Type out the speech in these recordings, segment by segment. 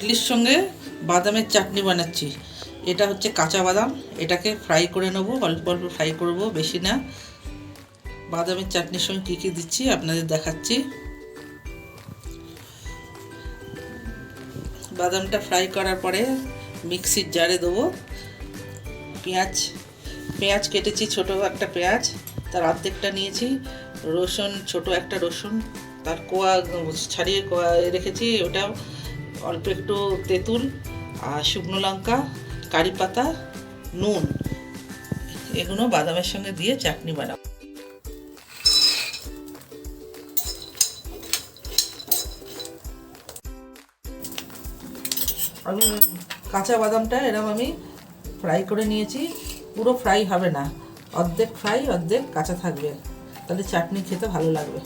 ইডলির সঙ্গে বাদামের চাটনি বানাচ্ছি। এটা হচ্ছে কাঁচা বাদাম, এটাকে ফ্রাই করে নেব, অল্প অল্প ফ্রাই করব, বেশি না। বাদামের চাটনির সঙ্গে কী কী দিচ্ছি আপনাদের দেখাচ্ছি। বাদামটা ফ্রাই করার পরে মিক্সির জারে দেবো। পেঁয়াজ কেটেছি, ছোটো একটা পেঁয়াজ, তার অর্ধেকটা নিয়েছি। রসুন, ছোটো একটা রসুন, তার কোয়া ছাড়িয়ে কোয়া রেখেছি, ওটা অল্প একটু তেঁতুল আর শুকনো লঙ্কা, কারি পাতা, নুন, এগুলো বাদামের সঙ্গে দিয়ে চাটনি বানাবো। আমি কাঁচা বাদামটা এরকম আমি ফ্রাই করে নিয়েছি। পুরো ফ্রাই হবে না, অর্ধেক ফ্রাই অর্ধেক কাঁচা থাকবে, তাহলে চাটনি খেতে ভালো লাগবে।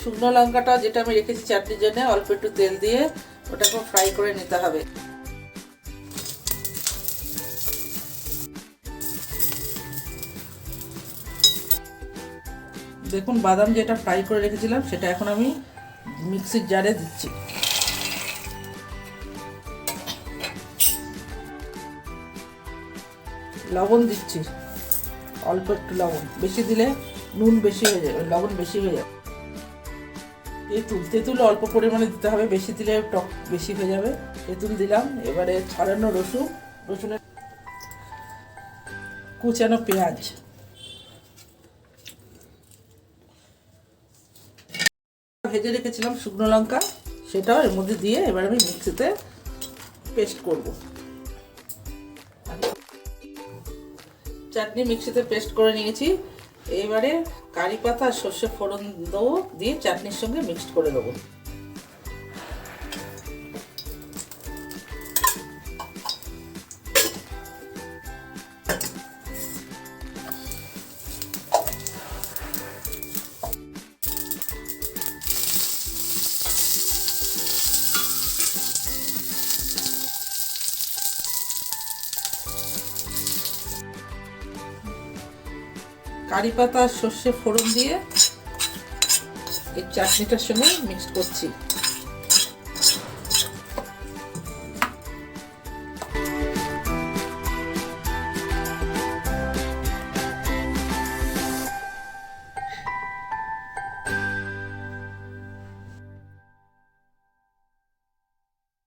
শুকনো লঙ্কাটা যেটা আমি রেখেছি চাটনির জন্য, অল্প একটু তেল দিয়ে ওটাকে ফ্রাই করে নিতে হবে। দেখুন বাদাম যেটা ফ্রাই করে রেখেছিলাম সেটা এখন আমি মিক্সির জারে দিচ্ছি। লবণ দিচ্ছি, অল্প একটু লবণ, বেশি দিলে নুন বেশি হয়ে যাবে, লবণ বেশি হয়ে যাবে। তেঁতুল অল্প পরিমাণে দিতে হবে, বেশি দিলে টক বেশি হয়ে যাবে। তেঁতুল দিলাম। এবারে ছাড়ানো রসুনের কুচানো পেঁয়াজ, ভেজে রেখেছিলাম শুকনো লঙ্কা, সেটাও এর মধ্যে দিয়ে এবার আমি মিক্সিতে পেস্ট করব। চাটনি মিক্সিতে পেস্ট করে নিয়েছি। এবারে কারি পাতা আর সর্ষে ফোড়ন দেবো, দিয়ে চাটনির সঙ্গে মিক্সড করে দেবো। কারি পাতা আর সর্ষে ফোড়ন দিয়ে এই চাটনিটার সঙ্গে মিক্সড করছি।